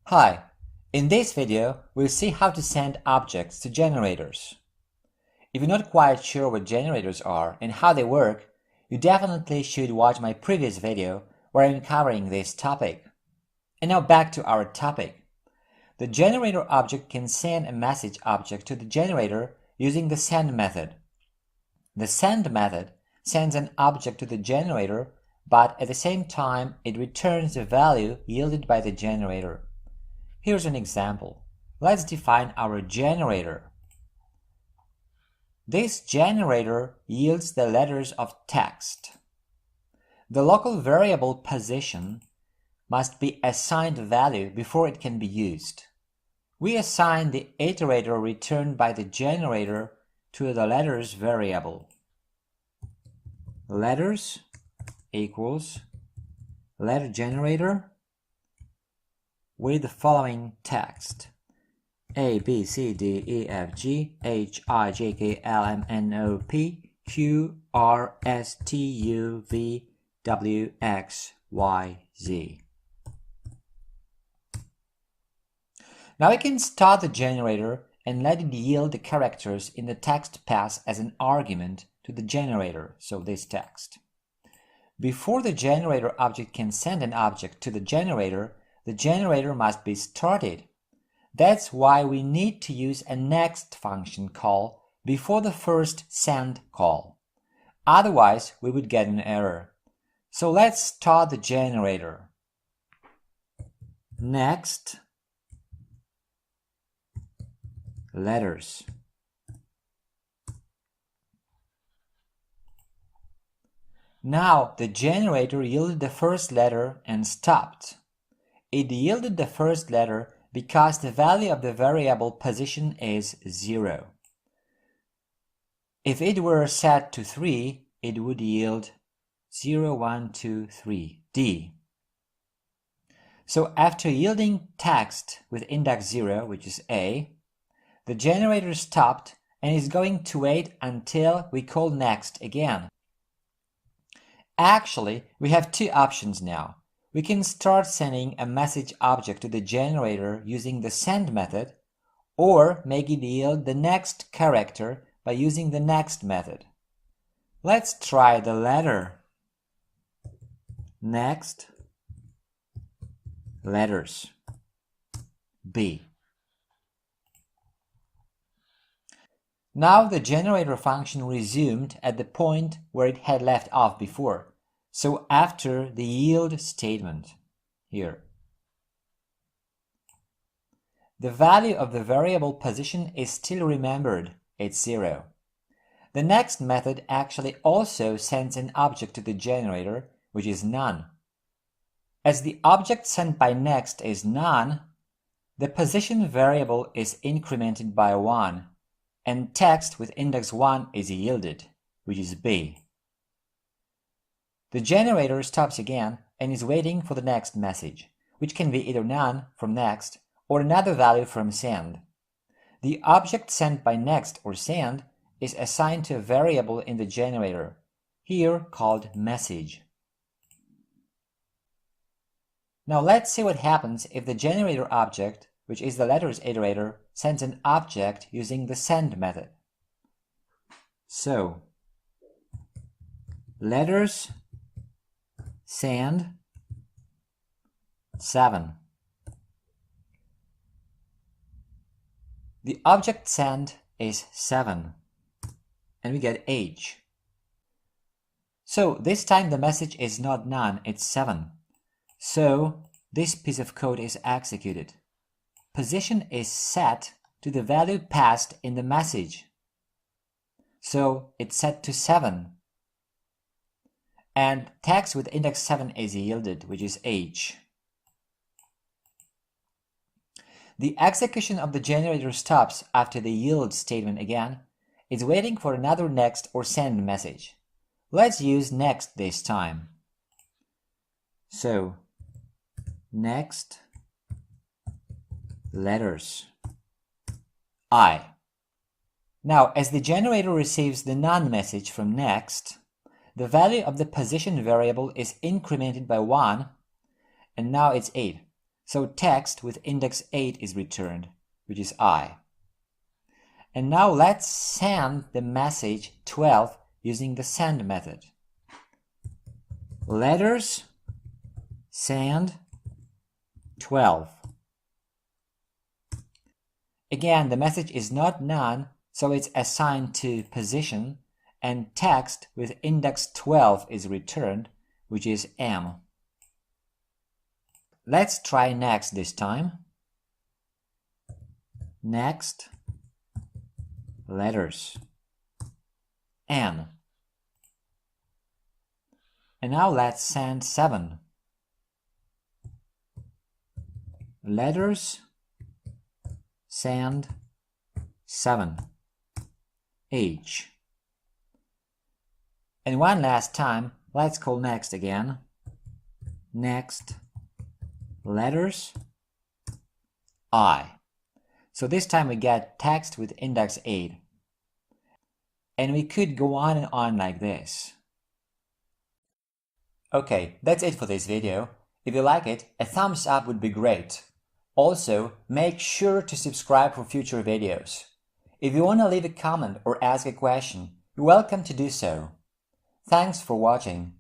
Hi, in this video we'll see how to send objects to generators. If you're not quite sure what generators are and how they work, you definitely should watch my previous video where I'm covering this topic. And now back to our topic. The generator object can send a message object to the generator using the send method. The send method sends an object to the generator, but at the same time it returns the value yielded by the generator. Here's an example. Let's define our generator. This generator yields the letters of text. The local variable position must be assigned a value before it can be used. We assign the iterator returned by the generator to the letters variable. Letters equals letter generator with the following text: A, B, C, D, E, F, G, H, I, J, K, L, M, N, O, P, Q, R, S, T, U, V, W, X, Y, Z. Now we can start the generator and let it yield the characters in the text pass as an argument to the generator, so this text. Before the generator object can send an object to the generator must be started. That's why we need to use a next function call before the first send call. Otherwise, we would get an error. So let's start the generator. Next letters. Now the generator yielded the first letter and stopped. It yielded the first letter because the value of the variable position is 0. If it were set to 3, it would yield 0, 1, 2, 3, D. So after yielding text with index 0, which is A, the generator stopped and is going to wait until we call next again. Actually, we have two options now. We can start sending a message object to the generator using the send method, or make it yield the next character by using the next method. Let's try the letter. Next letters. B. Now the generator function resumed at the point where it had left off before, so after the yield statement here. The value of the variable position is still remembered, it's 0. The next method actually also sends an object to the generator, which is none. As the object sent by next is none, the position variable is incremented by 1, and text with index 1 is yielded, which is B. The generator stops again and is waiting for the next message, which can be either none from next or another value from send. The object sent by next or send is assigned to a variable in the generator, here called message. Now let's see what happens if the generator object, which is the letters iterator, sends an object using the send method. So, letters send 7. The object sent is 7, and we get H. So this time the message is not none, it's 7. So this piece of code is executed. Position is set to the value passed in the message. So it's set to 7. And text with index 7 is yielded, which is H. The execution of the generator stops after the yield statement again. It's waiting for another next or send message. Let's use next this time. So, next letters. I. Now, as the generator receives the none message from next, the value of the position variable is incremented by 1, and now it's 8. So text with index 8 is returned, which is I. And now let's send the message 12 using the send method. Letters send 12. Again, the message is not none, so it's assigned to position, and text with index 12 is returned, which is M. Let's try next this time. Next, letters, N. And now let's send 7. Letters, send 7, H. And one last time, let's call next again. Next, letters, I. So this time we get text with index 8. And we could go on and on like this. Okay, that's it for this video. If you like it, a thumbs up would be great. Also, make sure to subscribe for future videos. If you want to leave a comment or ask a question, you're welcome to do so. Thanks for watching.